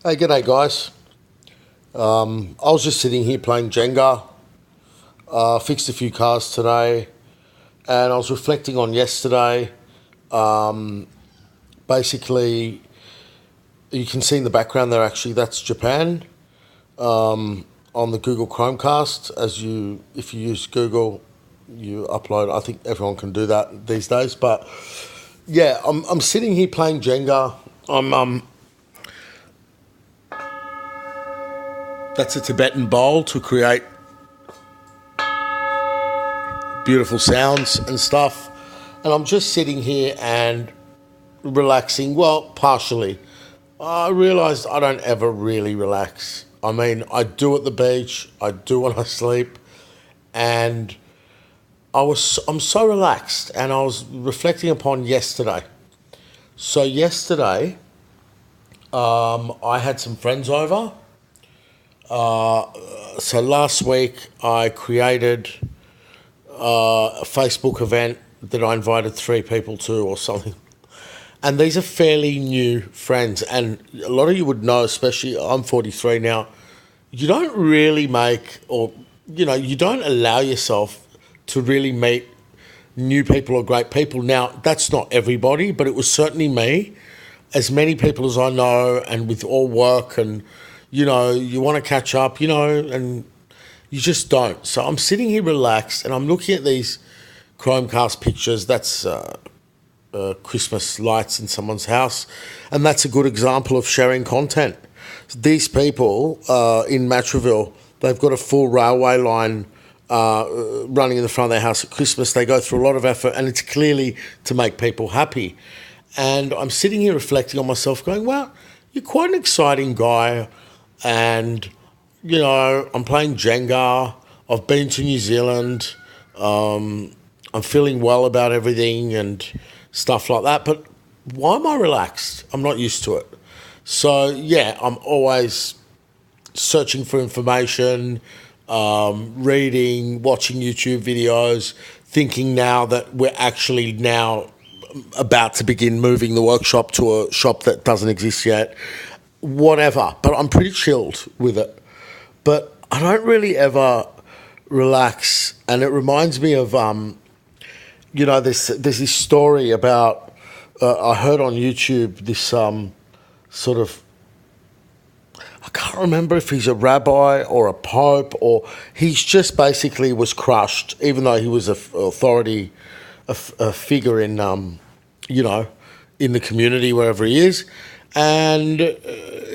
Hey, g'day guys. I was just sitting here playing Jenga. Fixed a few cars today, and I was reflecting on yesterday. Basically, you can see in the background there. Actually, that's Japan on the Google Chromecast. If you use Google, you upload. I think everyone can do that these days. But yeah, I'm sitting here playing Jenga. That's a Tibetan bowl to create beautiful sounds and stuff. And I'm just sitting here and relaxing. Well, partially. I realised I don't ever really relax. I mean, I do at the beach, I do when I sleep, and I'm so relaxed. And I was reflecting upon yesterday. So yesterday, I had some friends over. So last week I created a Facebook event that I invited 3 people to or something. And these are fairly new friends. And a lot of you would know, especially I'm 43 now, you don't really you don't allow yourself to really meet new people or great people. Now, that's not everybody, but it was certainly me. As many people as I know, and with all work and you want to catch up, and you just don't. So I'm sitting here relaxed and I'm looking at these Chromecast pictures. That's Christmas lights in someone's house. And that's a good example of sharing content. These people in Matraville, they've got a full railway line running in the front of their house at Christmas. They go through a lot of effort, and it's clearly to make people happy. And I'm sitting here reflecting on myself going, well, you're quite an exciting guy. And, I'm playing Jenga. I've been to New Zealand. I'm feeling well about everything and stuff like that. But why am I relaxed? I'm not used to it. So, yeah, I'm always searching for information, reading, watching YouTube videos, thinking now that we're actually now about to begin moving the workshop to a shop that doesn't exist yet. Whatever, but I'm pretty chilled with it. But I don't really ever relax, and it reminds me of there's this story about I heard on YouTube this sort of, I can't remember if he's a rabbi or a pope, or he's just basically was crushed, even though he was a authority, a figure in in the community wherever he is. And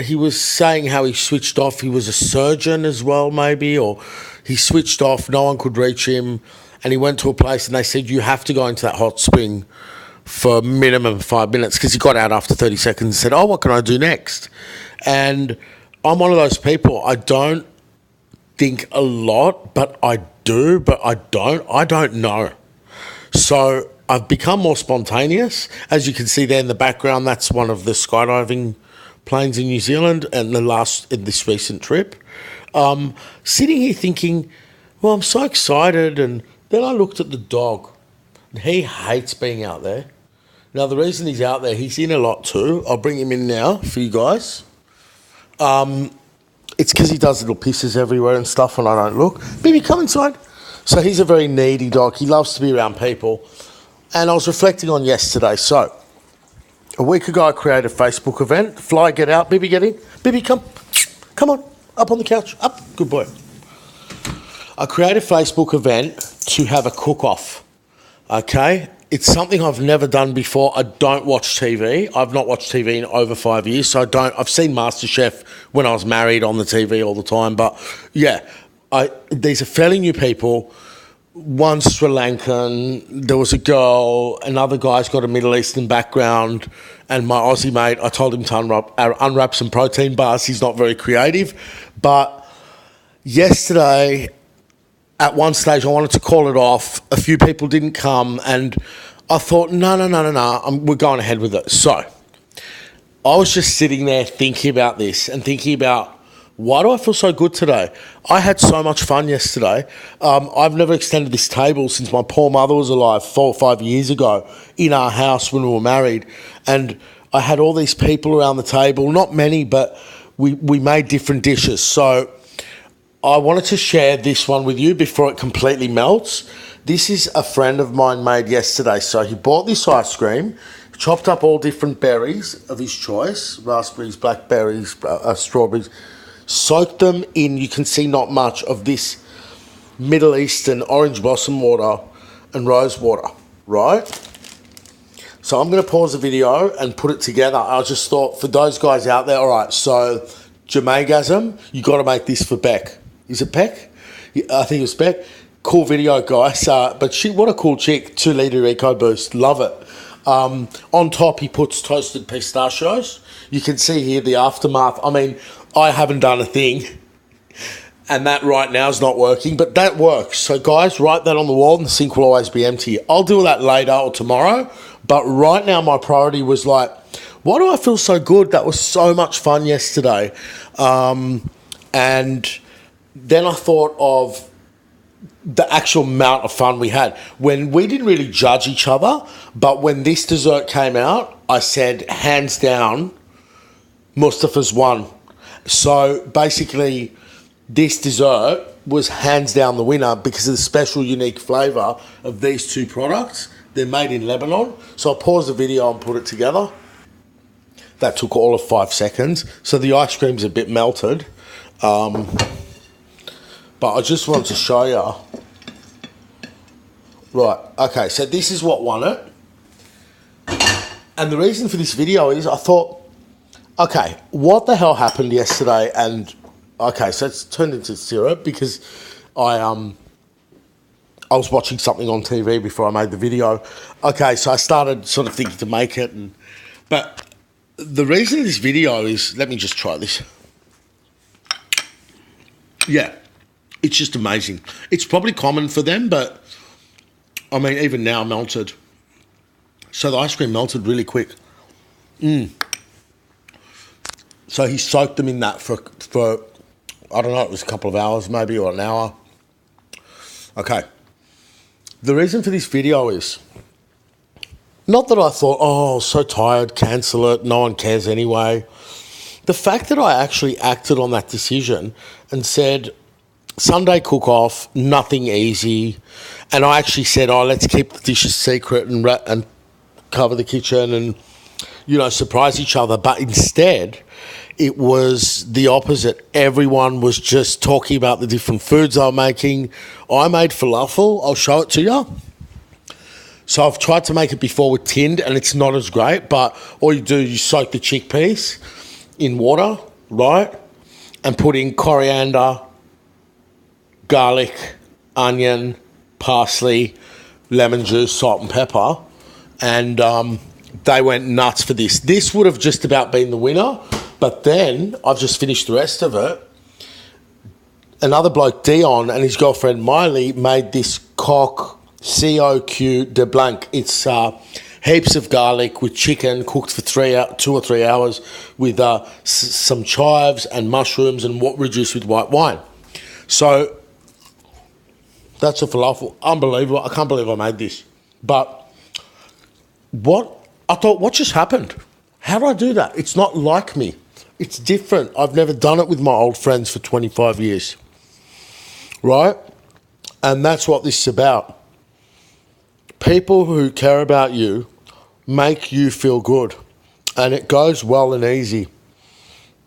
he was saying how he switched off. He was a surgeon as well, maybe, or he switched off. No one could reach him. And he went to a place and they said, you have to go into that hot spring for minimum 5 minutes, because he got out after 30 seconds and said, oh, what can I do next? And I'm one of those people. I don't think a lot, but I do, but I don't know. So I've become more spontaneous. As you can see there in the background, that's one of the skydiving planes in New Zealand and in this recent trip. Sitting here thinking, well, I'm so excited. And then I looked at the dog. And he hates being out there. Now, the reason he's out there, he's in a lot too. I'll bring him in now for you guys. It's because he does little pisses everywhere and stuff when I don't look. Baby, come inside. So he's a very needy dog. He loves to be around people. And I was reflecting on yesterday. So, a week ago I created a Facebook event. Fly, get out. Baby, get in. Baby, come. Come on. Up on the couch. Up. Good boy. I created a Facebook event to have a cook-off. Okay? It's something I've never done before. I don't watch TV. I've not watched TV in over 5 years. So I've seen MasterChef when I was married on the TV all the time. But yeah, these are fairly new people. One Sri Lankan, there was a girl, another guy's got a Middle Eastern background, and my Aussie mate, I told him to unwrap some protein bars. He's not very creative. But yesterday, at one stage, I wanted to call it off. A few people didn't come, and I thought, no, we're going ahead with it. So I was just sitting there thinking about this and thinking about, why do I feel so good today? I had so much fun yesterday. I've never extended this table since my poor mother was alive 4 or 5 years ago in our house when we were married. And I had all these people around the table, not many, but we made different dishes. So I wanted to share this one with you before it completely melts. This is a friend of mine made yesterday. So he bought this ice cream, chopped up all different berries of his choice, raspberries, blackberries, strawberries, soaked them in, you can see not much, of this Middle Eastern orange blossom water and rose water, right? So I'm going to pause the video and put it together. I just thought, for those guys out there, all right, so Jamaygasm, you got to make this for Beck. Is it Beck? Yeah, I think it was Beck. Cool video, guys. But what a cool chick. 2 litre EcoBoost. Love it. On top, he puts toasted pistachios. You can see here the aftermath. I mean, I haven't done a thing, and that right now is not working, but that works. So, guys, write that on the wall, and the sink will always be empty. I'll do that later or tomorrow, but right now my priority was like, why do I feel so good? That was so much fun yesterday. And then I thought of the actual amount of fun we had. When we didn't really judge each other, but when this dessert came out, I said, hands down, Mustafa's won. So basically, this dessert was hands down the winner because of the special, unique flavour of these 2 products. They're made in Lebanon. So I'll pause the video and put it together. That took all of 5 seconds. So the ice cream's a bit melted. But I just wanted to show you. Right, okay, so this is what won it. And the reason for this video is I thought, okay, what the hell happened yesterday? And okay, so it's turned into syrup because I was watching something on TV before I made the video. Okay, so I started sort of thinking to make it, but the reason this video is, let me just try this. Yeah, it's just amazing. It's probably common for them, but I mean, even now melted. So the ice cream melted really quick. So he soaked them in that for I don't know, it was a couple of hours maybe, or an hour. Okay. The reason for this video is, not that I thought, oh, so tired, cancel it, no one cares anyway. The fact that I actually acted on that decision and said, Sunday cook-off, nothing easy. And I actually said, oh, let's keep the dishes secret and cover the kitchen and, surprise each other. But instead, it was the opposite. Everyone was just talking about the different foods they were making. I made falafel. I'll show it to you. So I've tried to make it before with tinned, and it's not as great. But all you do, you soak the chickpeas in water, right? And put in coriander, garlic, onion, parsley, lemon juice, salt and pepper. And they went nuts for this. This would have just about been the winner. But then I've just finished the rest of it. Another bloke, Dion, and his girlfriend Miley made this coq de blanc. It's heaps of garlic with chicken cooked for 2 or 3 hours with some chives and mushrooms and reduced with white wine. So that's a falafel. Unbelievable. I can't believe I made this. But I thought, what just happened? How do I do that? It's not like me. It's different. I've never done it with my old friends for 25 years. Right? And that's what this is about. People who care about you make you feel good. And it goes well and easy.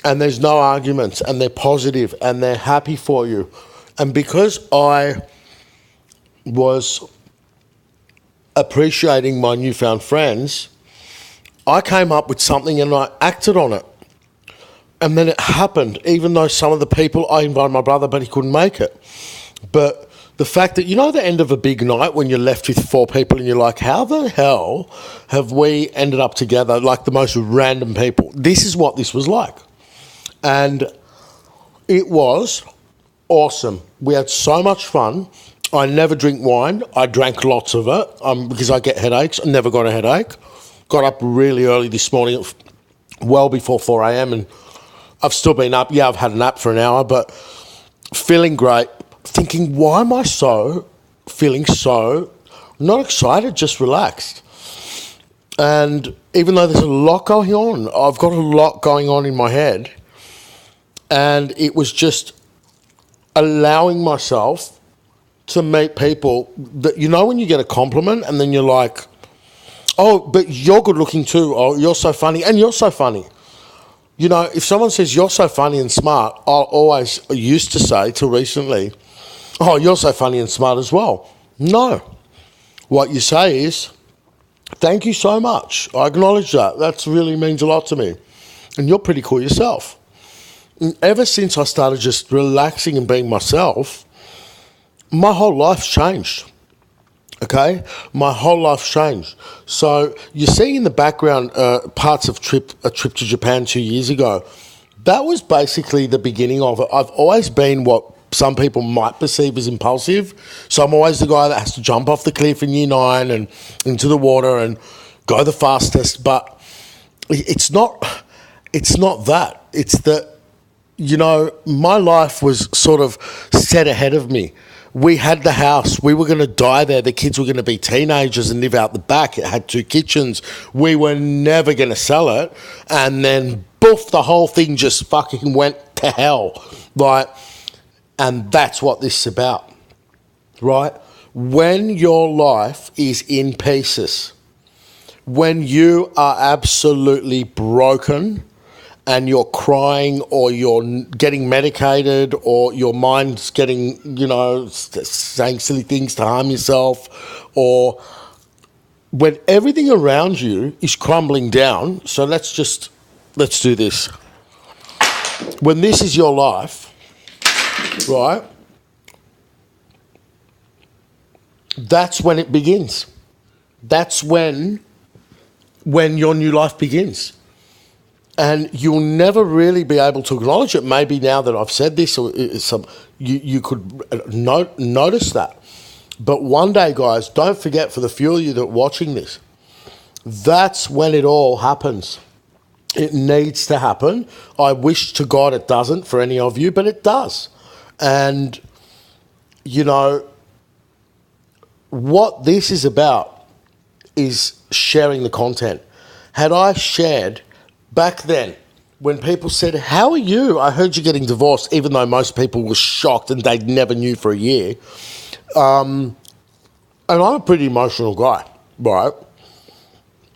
And there's no arguments. And they're positive. And they're happy for you. And because I was appreciating my newfound friends, I came up with something and I acted on it. And then it happened, even though some of the people, I invited my brother, but he couldn't make it. But the fact that, the end of a big night when you're left with 4 people and you're like, how the hell have we ended up together like the most random people? This is what this was like. And it was awesome. We had so much fun. I never drink wine. I drank lots of it because I get headaches. I never got a headache. Got up really early this morning, well before 4 a.m. and I've still been up. Yeah, I've had a nap for an hour, but feeling great. Thinking, why am I feeling so not excited, just relaxed? And even though there's a lot going on, I've got a lot going on in my head, And it was just allowing myself to meet people that, you know, when you get a compliment and then you're like, oh, but you're good looking too. Oh, you're so funny. And you're so funny. You know, if someone says you're so funny and smart, I always used to say till recently, oh, you're so funny and smart as well. No. What you say is, thank you so much. I acknowledge that. That really means a lot to me. And you're pretty cool yourself. And ever since I started just relaxing and being myself, my whole life's changed. Okay? My whole life's changed. So you see in the background parts of a trip to Japan 2 years ago. That was basically the beginning of it. I've always been what some people might perceive as impulsive. So I'm always the guy that has to jump off the cliff in year 9 and into the water and go the fastest. But it's not that. It's that, you know, my life was sort of set ahead of me. We had the house. We were going to die there. The kids were going to be teenagers and live out the back. It had 2 kitchens. We were never going to sell it. And then, boof, the whole thing just fucking went to hell. Like, and that's what this is about, right? When your life is in pieces, when you are absolutely broken, and you're crying or you're getting medicated or your mind's getting, you know, saying silly things to harm yourself, or when everything around you is crumbling down. So let's do this. When this is your life, right, that's when it begins. That's when your new life begins. And you'll never really be able to acknowledge it. Maybe now that I've said this, or you could notice that. But one day, guys, don't forget, for the few of you that are watching this, that's when it all happens. It needs to happen. I wish to God it doesn't for any of you, but it does. And, you know, what this is about is sharing the content. Had I shared back then, when people said, how are you? I heard you're getting divorced, even though most people were shocked and they never knew for a year. And I'm a pretty emotional guy, right?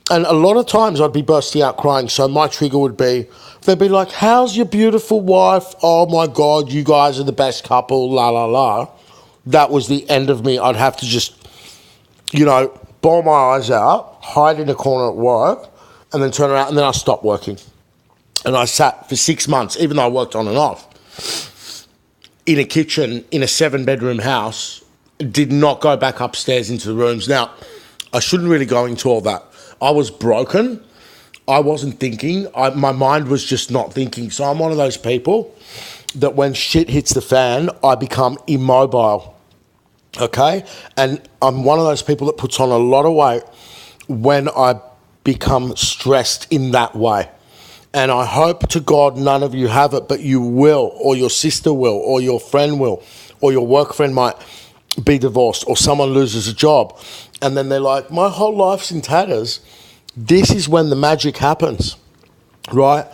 And a lot of times I'd be bursting out crying. So my trigger would be, they'd be like, how's your beautiful wife? Oh my God, you guys are the best couple, la, la, la. That was the end of me. I'd have to just, you know, bawl my eyes out, hide in a corner at work, and then turn around, and then I stopped working. And I sat for 6 months, even though I worked on and off, in a kitchen in a 7-bedroom house, did not go back upstairs into the rooms. Now, I shouldn't really go into all that. I was broken. I wasn't thinking. My mind was just not thinking. So I'm one of those people that when shit hits the fan, I become immobile, okay? And I'm one of those people that puts on a lot of weight when I become stressed in that way. And I hope to God none of you have it, but you will, or your sister will, or your friend will, or your work friend might be divorced, or someone loses a job. And then they're like, my whole life's in tatters. This is when the magic happens, right?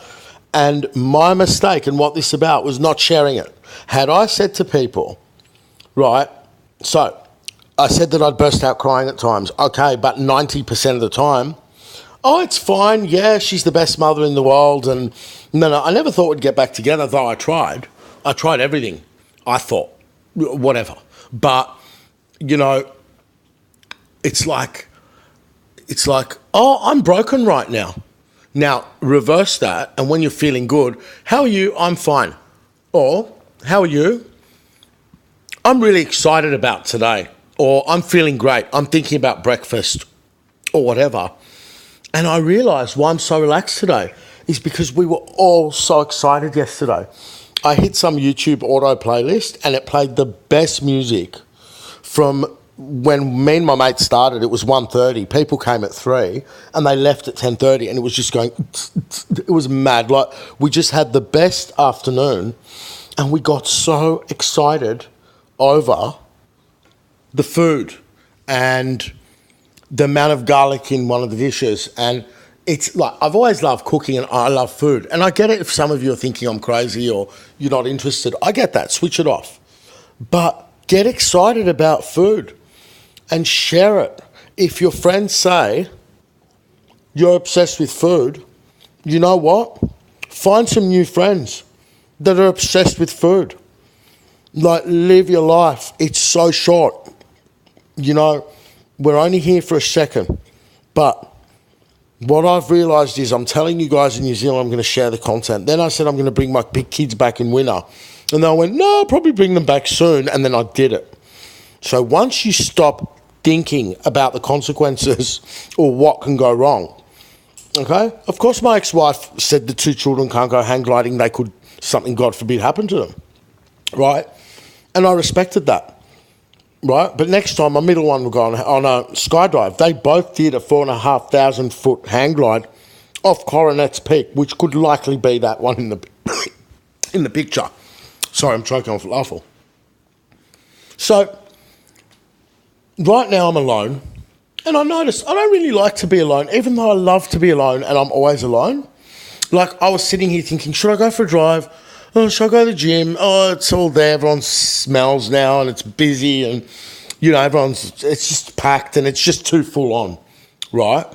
And my mistake and what this is about was not sharing it. Had I said to people, right, so I said that I'd burst out crying at times. Okay, but 90% of the time, oh, it's fine. Yeah, she's the best mother in the world. And no, I never thought we'd get back together, though I tried. I tried everything. I thought, whatever. But, you know, it's like, oh, I'm broken right now. Now, reverse that. And when you're feeling good, how are you? I'm fine. Or, how are you? I'm really excited about today. Or, I'm feeling great. I'm thinking about breakfast. Or whatever. And I realised why I'm so relaxed today is because we were all so excited yesterday. I hit some YouTube auto playlist and it played the best music from when me and my mate started. It was 1:30. People came at 3 and they left at 10:30 and it was just going, it was mad. Like, we just had the best afternoon and we got so excited over the food and the amount of garlic in one of the dishes. And it's like I've always loved cooking and I love food. And I get it if some of you are thinking I'm crazy or you're not interested. I get that. Switch it off. But get excited about food and share it. If your friends say you're obsessed with food, you know what? Find some new friends that are obsessed with food. Like, live your life. It's so short. You know, we're only here for a second. But what I've realised is I'm telling you guys in New Zealand I'm going to share the content. Then I said I'm going to bring my big kids back in winter. And then I went, no, I'll probably bring them back soon. And then I did it. So once you stop thinking about the consequences or what can go wrong, okay? Of course my ex-wife said the 2 children can't go hang gliding. They could, something God forbid, happen to them, right? And I respected that, right? But next time my middle one will go on a skydive. They both did a 4,500 foot hang glide off Coronet's Peak, which could likely be that one in the in the picture. Sorry, I'm choking off laughter. So right now I'm alone, and I noticed I don't really like to be alone, even though I love to be alone and I'm always alone. Like, I was sitting here thinking, should I go for a drive? Oh, should I go to the gym? Oh, it's all there. Everyone smells now and it's busy and, you know, it's just packed and it's just too full on, right?